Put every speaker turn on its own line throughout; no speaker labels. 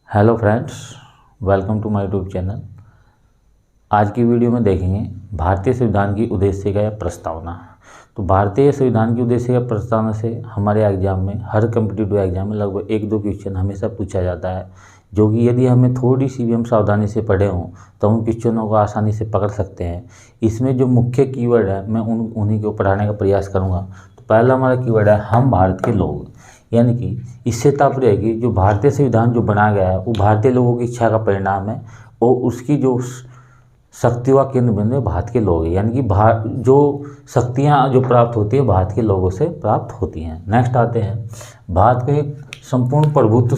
Hello friends, welcome to my YouTube channel. आज की video में देखेंगे भारतीय संविधान की उद्देशिका या प्रस्तावना। तो भारतीय संविधान की उद्देशिका प्रस्तावना से हमारे एग्जाम में, हर कम्पिटिटिव एग्जाम में लगभग 1-2 क्वेश्चन हमेशा पूछा जाता है, जो कि यदि हमें थोड़ी सी भी हम सावधानी से पढ़े हों तो हम क्वेश्चनों को आसानी से पकड़ सकते हैं। इसमें जो मुख्य कीवर्ड है मैं उन्हीं को पढ़ाने का प्रयास करूँगा। तो पहला हमारा कीवर्ड है हम भारत के लोग, यानी कि इससे तात्पर्य है कि जो भारतीय संविधान जो बनाया गया है वो भारतीय लोगों की इच्छा का परिणाम है और उसकी जो शक्ति व केंद्र बिंदु भारत के लोग हैं, यानी कि जो शक्तियाँ जो प्राप्त होती है भारत के लोगों से प्राप्त होती हैं। नेक्स्ट आते हैं भारत का एक संपूर्ण प्रभुत्व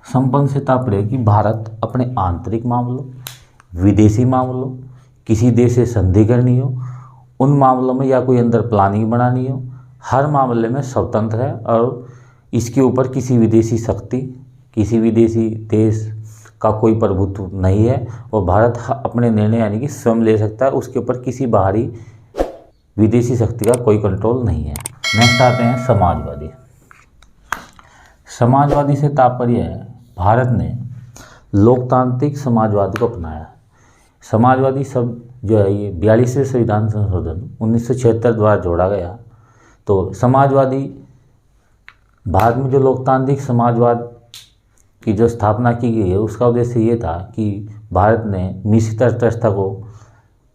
संपन्न से तात्पर्य है कि भारत अपने आंतरिक मामलों, विदेशी मामलों, किसी देश से संधि करनी हो, उन मामलों में या कोई अंदर प्लानिंग बनानी हो, हर मामले में स्वतंत्र है और इसके ऊपर किसी विदेशी शक्ति, किसी विदेशी देश का कोई प्रभुत्व नहीं है और भारत अपने निर्णय यानी कि स्वयं ले सकता है, उसके ऊपर किसी बाहरी विदेशी शक्ति का कोई कंट्रोल नहीं है। नेक्स्ट आते हैं समाजवादी। समाजवादी से तात्पर्य है भारत ने लोकतांत्रिक समाजवाद को अपनाया। समाजवादी शब्द जो है ये 42वें संविधान संशोधन 1976 द्वारा जोड़ा गया। तो समाजवादी भारत में जो लोकतांत्रिक समाजवाद की जो स्थापना की गई है उसका उद्देश्य ये था कि भारत ने मिश्रित अर्थव्यवस्था को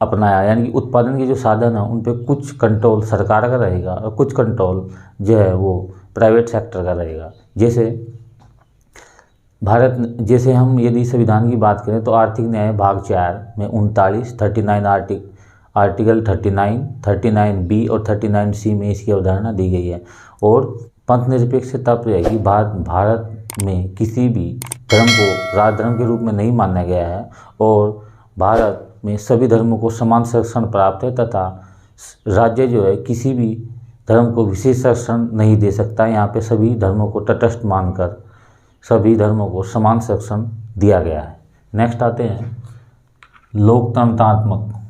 अपनाया, यानी कि उत्पादन के जो साधन हैं उन पे कुछ कंट्रोल सरकार का रहेगा और कुछ कंट्रोल जो है वो प्राइवेट सेक्टर का रहेगा। जैसे हम यदि संविधान की बात करें तो आर्थिक न्याय भाग 4 में 39 आर्टिकल 39, 39B और 39C में इसकी अवधारणा दी गई है। और पंथ निरपेक्ष से तात्पर्य है कि भारत में किसी भी धर्म को राजधर्म के रूप में नहीं माना गया है और भारत में सभी धर्मों को समान संरक्षण प्राप्त है तथा राज्य जो है किसी भी धर्म को विशेष संरक्षण नहीं दे सकता। यहाँ पे सभी धर्मों को तटस्थ मानकर सभी धर्मों को समान संरक्षण दिया गया है। नेक्स्ट आते हैं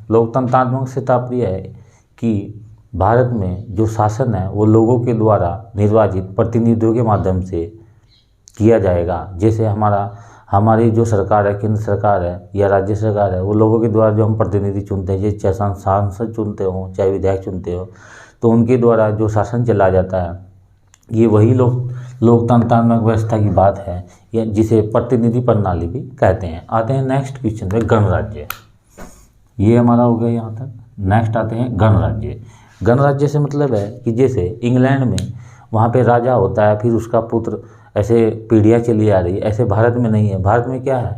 लोकतंत्रात्मक से तात्पर्य है कि भारत में जो शासन है वो लोगों के द्वारा निर्वाचित प्रतिनिधियों के माध्यम से किया जाएगा। जैसे हमारी जो सरकार है, केंद्र सरकार है या राज्य सरकार है, वो लोगों के द्वारा जो हम प्रतिनिधि चुनते हैं, जैसे चाहे सांसद चुनते हो चाहे विधायक चुनते हो, तो उनके द्वारा जो शासन चला जाता है ये वही लोकतांत्रिक व्यवस्था की बात है, या जिसे प्रतिनिधि प्रणाली भी कहते हैं। आते हैं नेक्स्ट क्वेश्चन पे, गणराज्य। ये हमारा हो गया यहाँ तक। नेक्स्ट आते हैं गणराज्य। गणराज्य से मतलब है कि जैसे इंग्लैंड में वहाँ पे राजा होता है, फिर उसका पुत्र, ऐसे पीढ़ियाँ चली आ रही है, ऐसे भारत में नहीं है। भारत में क्या है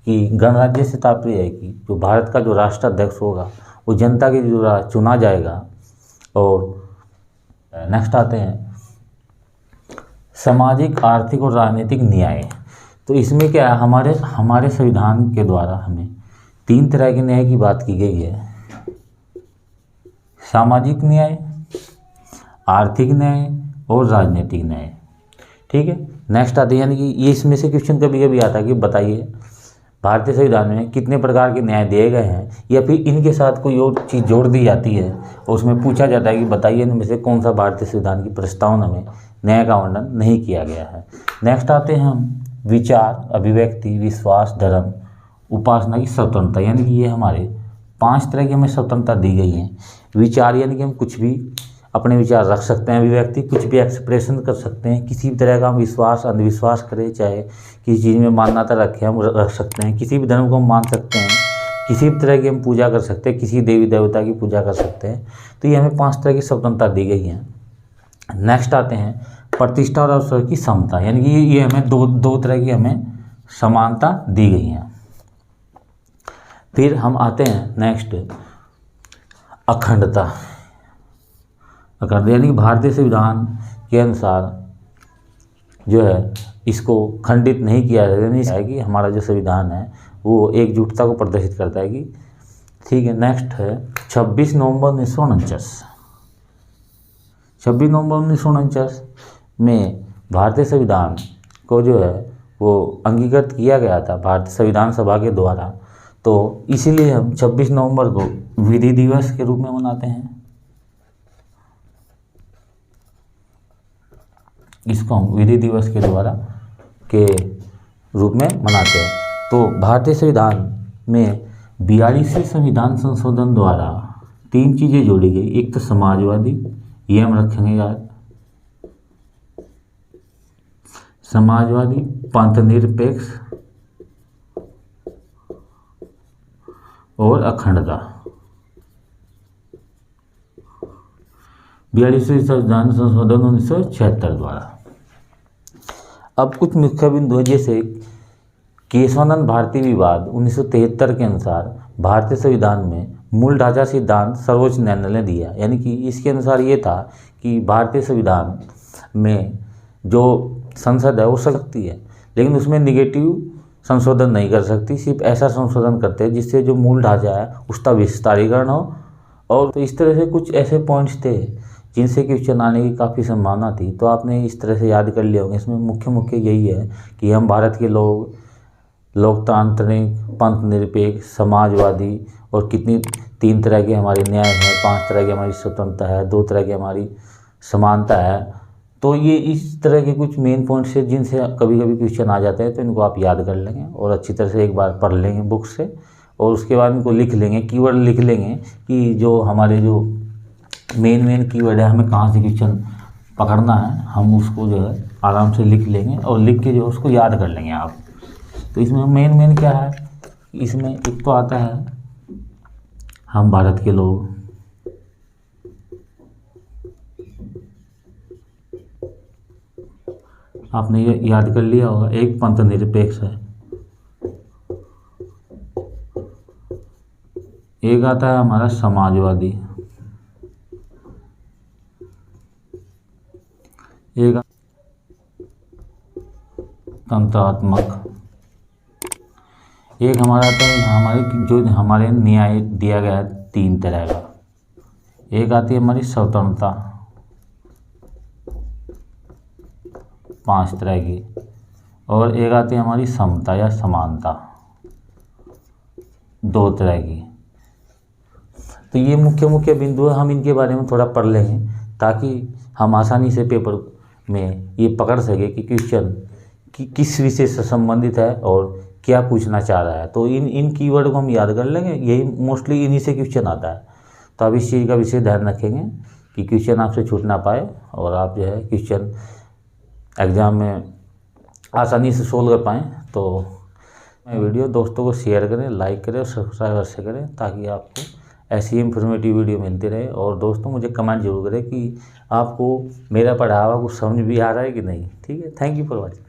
कि गणराज्य से तात्पर्य है कि जो भारत का जो राष्ट्राध्यक्ष होगा वो जनता के द्वारा चुना जाएगा। और नेक्स्ट आते हैं सामाजिक, आर्थिक और राजनीतिक न्याय। तो इसमें क्या है, हमारे संविधान के द्वारा हमें 3 तरह के न्याय की बात की गई है। सामाजिक न्याय, आर्थिक न्याय और राजनीतिक न्याय। ठीक है। नेक्स्ट आते हैं, यानी कि ये इसमें से क्वेश्चन कभी कभी आता है कि बताइए भारतीय संविधान में कितने प्रकार के न्याय दिए गए हैं, या फिर इनके साथ कोई और चीज़ जोड़ दी जाती है और उसमें पूछा जाता है कि बताइए इनमें से कौन सा भारतीय संविधान की प्रस्तावना में न्याय का वर्णन नहीं किया गया है। नेक्स्ट आते हैं हम विचार, अभिव्यक्ति, विश्वास, धर्म, उपासना की स्वतंत्रता, यानी कि ये हमारे 5 तरह की हमें स्वतंत्रता दी गई है। विचार यानी कि हम कुछ भी अपने विचार रख सकते हैं, अभिव्यक्ति कुछ भी एक्सप्रेशन कर सकते हैं, किसी भी तरह का हम विश्वास अंधविश्वास करें, चाहे किसी चीज़ में मान्यता रखें हम रख सकते हैं, किसी भी धर्म को हम मान सकते हैं, किसी भी तरह की हम पूजा कर सकते हैं, किसी देवी देवता की पूजा कर सकते हैं। तो ये हमें 5 तरह की स्वतंत्रता दी गई है। नेक्स्ट आते हैं प्रतिष्ठा और अवसर की समता, यानी कि ये हमें दो तरह की हमें समानता दी गई है। फिर हम आते हैं नेक्स्ट अखंडता, यानी कि भारतीय संविधान के अनुसार जो है इसको खंडित नहीं किया जाए कि हमारा जो संविधान है वो एकजुटता को प्रदर्शित करता है कि ठीक है। नेक्स्ट है 26 नवंबर 1949। 26 नवंबर 1949 में भारतीय संविधान को जो है वो अंगीकृत किया गया था भारतीय संविधान सभा के द्वारा। तो इसीलिए हम 26 नवंबर को विधि दिवस के रूप में मनाते हैं। इसको हम विधि दिवस के द्वारा के रूप में मनाते हैं। तो भारतीय संविधान में 42वें संविधान संशोधन द्वारा 3 चीज़ें जोड़ी गई। एक तो समाजवादी, ये हम रखेंगे याद, समाजवादी, पंथनिरपेक्ष और अखंडता। 42वें संविधान संशोधन 1976 द्वारा। अब कुछ मुख्य बिंदु है, जैसे केशवानंद भारती विवाद 1973 के अनुसार भारतीय संविधान में मूल ढांचा सिद्धांत सर्वोच्च न्यायालय ने दिया। यानी कि इसके अनुसार ये था कि भारतीय संविधान में जो संसद है वो सकती है, लेकिन उसमें निगेटिव संशोधन नहीं कर सकती, सिर्फ ऐसा संशोधन करते हैं जिससे जो मूल ढांचा है उसका विस्तारीकरण हो। और तो इस तरह से कुछ ऐसे पॉइंट्स थे जिनसे क्वेश्चन आने की काफ़ी संभावना थी, तो आपने इस तरह से याद कर लिया होगा। इसमें मुख्य यही है कि हम भारत के लोग लोकतांत्रिक, पंथ निरपेक्ष, समाजवादी और कितनी 3 तरह के हमारे न्याय हैं, 5 तरह की हमारी स्वतंत्रता है, 2 तरह की हमारी समानता है। तो ये इस तरह के कुछ मेन पॉइंट्स हैं जिनसे कभी कभी क्वेश्चन आ जाते हैं, तो इनको आप याद कर लेंगे और अच्छी तरह से एक बार पढ़ लेंगे बुक से, और उसके बाद इनको लिख लेंगे, कीवर्ड लिख लेंगे कि जो हमारे जो मेन कीवर्ड है हमें कहाँ से क्वेश्चन पकड़ना है, हम उसको जो है आराम से लिख लेंगे और लिख के जो है उसको याद कर लेंगे आप। तो इसमें मेन क्या है, इसमें एक तो आता है हम भारत के लोग, आपने ये याद कर लिया होगा। एक पंथ निरपेक्ष है, एक आता है हमारा समाजवादी, एक तंत्रात्मक, एक हमारा आता है हमारे जो हमारे न्याय दिया गया है 3 तरह का। एक आती है हमारी स्वतंत्रता 5 तरह की, और एक आती है हमारी समता या समानता 2 तरह की। तो ये मुख्य बिंदु है, हम इनके बारे में थोड़ा पढ़ लेंगे ताकि हम आसानी से पेपर में ये पकड़ सके कि क्वेश्चन किस विषय से संबंधित है और क्या पूछना चाह रहा है। तो इन कीवर्ड को हम याद कर लेंगे, यही मोस्टली इन्हीं से क्वेश्चन आता है। तो आप इस चीज़ का विशेष ध्यान रखेंगे कि क्वेश्चन आपसे छूट ना पाए और आप जो है क्वेश्चन एग्ज़ाम में आसानी से सोल्व कर पाएँ। तो वीडियो दोस्तों को शेयर करें, लाइक करें और सब्सक्राइब अवश्य करें ताकि आपको ऐसी इंफॉर्मेटिव वीडियो मिलती रहे। और दोस्तों मुझे कमेंट जरूर करें कि आपको मेरा पढ़ावा कुछ समझ भी आ रहा है कि नहीं। ठीक है, थैंक यू फॉर वॉचिंग।